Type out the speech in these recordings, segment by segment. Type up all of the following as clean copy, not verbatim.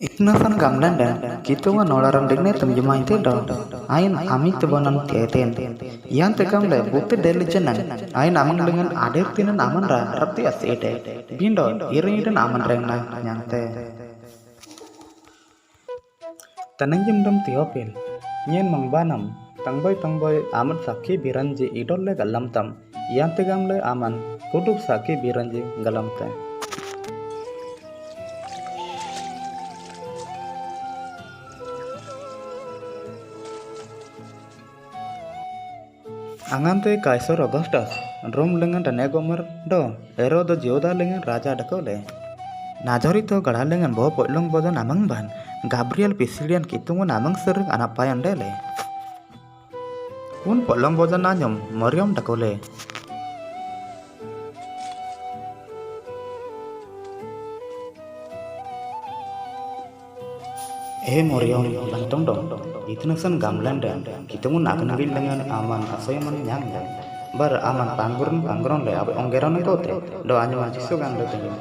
Itnasan gamlan dan gitu ngan nolaran degne terjemah itu do. Ain amit bonan tieten. Yan tekam le bukti deli jenan. Ain amang dengan adir tinan aman ra rati asede. Bindo iring dan aman rengna nyante. Tanangjim dom tiopil. Nyen mangbanam. Tangboy aman sakhi biranji idol le galam tam. Yan tekam le aman kudup sakhi biranji galam tam. Angante Kaisar Augustus, Rome lengan dan Egomar do, Ero do Joda lengan Raja Dakole. Najorito gada lengan bawa potlong bodo namang ban, Gabriel Pisilian kitungun namang sering anak payan dele. Un potlong bodo nanyom, Moriom Dakole. Moriom bantong dong. Itu nasan gamlan dan kita mun akan nari dengan aman asoy man nyang dan bar aman pangguron le abe onggeron itu te do anyo jisu gan le tengin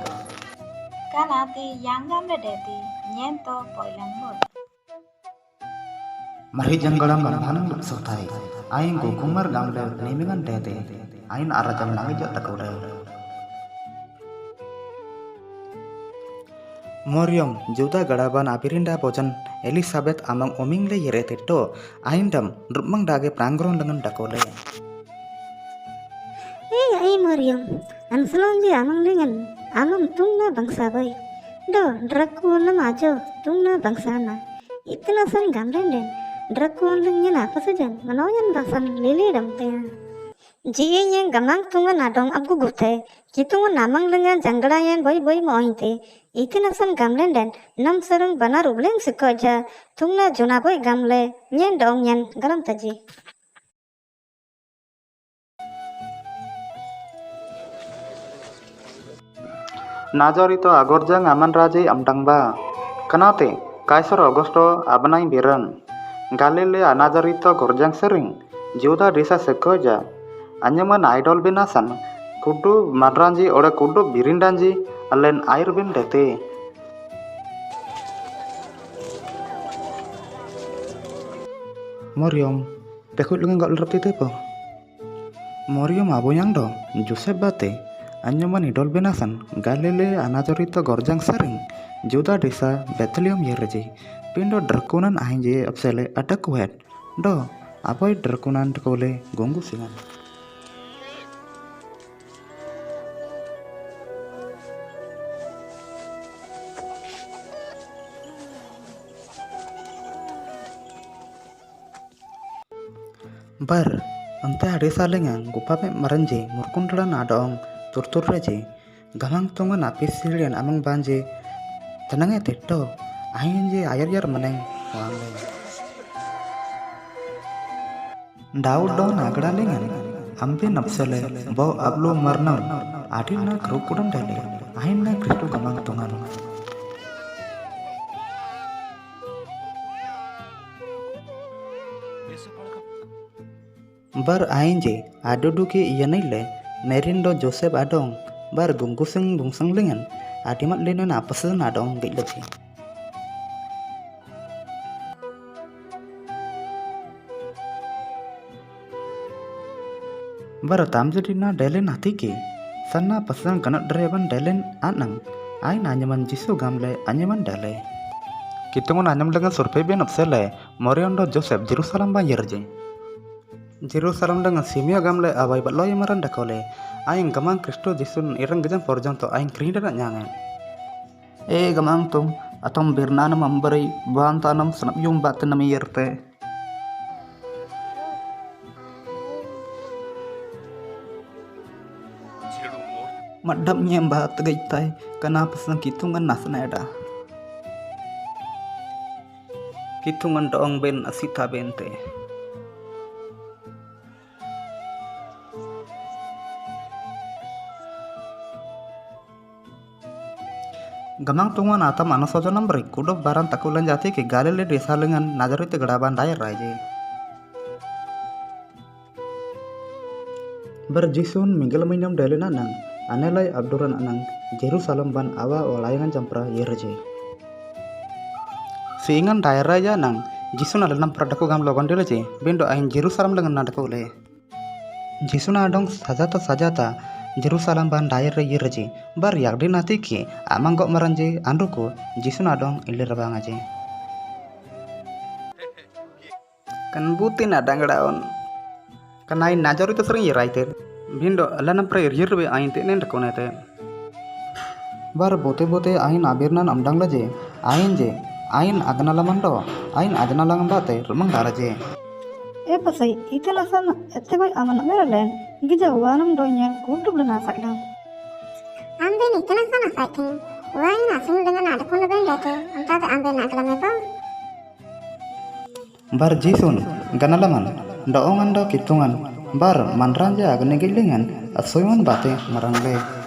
kanati yanggam le deti nyento poilang bot mari janggalam banang sotai aing kumar gamle nemingan dete ain arajam nangi jat takule Moriom juda gadaban apirinda bojan Elizabeth amang oming le yere tetto aindam rumang dage prangron dengan dakole Ai Moriom anslon ji amang dengan amang tungna bangsa bai do drakun majo tungna bangsa na itna san gamren den drakun lengnya apa saja manoyan basan lili damte Jie yang gamang tungan adong aku gute kitungan namang lengan janggala yang boy mointe itna san gamlen den nam sarang bana rubleng sikoja tungna juna boy gamle nyen dong nyen garam taji Najorito agorjang aman raje amtangba kanate Kaisar Augusto abanai biran galile anajorito gorjang sering juda desa sekoja anyaman idol benasan kudu madranji ore kudu birindanji alen air bin dete Moriom bekut lengan gak lerap tite po Moriom aboyang do Joseph bate anyaman idol benasan galile anajorito gorjang sering juda desa Bethlehem yerje pindo drakunan ahinje apsele atak wet do apoy drakunan tekole gonggu singan bar ante adesa lengang gupape maranje murkundra nadong turtur reje gamang tunga napis silian amang banje tenange tetto ahinje ayar meneng wangle daud do nagada lengan ampe napsele bau ablo marnam adina krukudan dele ahinna kristo gamang tungan bar ahinje aduduki iyanile Merindo Joseph adong bar gungkuseng bungseng lengan adimat lenen apasen adong gilati bar tamjadina delen atiki sanna pasan kanat dreban delen anang ai nanyaman jisu gamle anyaman dale kitungun anyam lengan surpe ben apsele Morindo Joseph Jerusalem banjirje Jerusalem dengan simia gamle abai batloy maran dakole aing gamang Kristo jisun irang gejang porjanto aing krinda nak nyangan gamang tum atom birnanam ambari bantanam sanap yung batanam yerte madam nyemba tegaitai kenapa sang kitungan nasneda kitungan doong ben asita bente gamang tungan atam anasojanam beri kudo baran takulan jati ke galile desa lengan najarite gadaban dayar raje berjisun minggal minam dalena nang anelai abduran anang Jerusalem ban awa olayangan jampra yerje Seingan daerah ya nang Jisu na dalam peradaku gam logon dele je bindo ain Jerusalem lengan nadaku le. Jisu na dong sajata Jerusalem ban daerah ye reje bar yak di nati ki amang gok maranje anduku Jisu na dong ilir bang aje. Kan buti na dangdaon. Kan ain najar itu sering yeraite bindo alanam pre yirbe ain te nen rakonete. Bar bote ain abirnan amdang laje ain je ain agnalamanto ain ajnalang bate rumang daraje. pasai itu nasan ete boy aman meralen gija wanam donya kudu belana saklam ambe ni tena sana fighting wai na sing dengan ada kono ben date antara ambe na kala mepa Bar jisun ganalaman doongan do kitungan bar manranja agne gilingan asoyman bate marangle.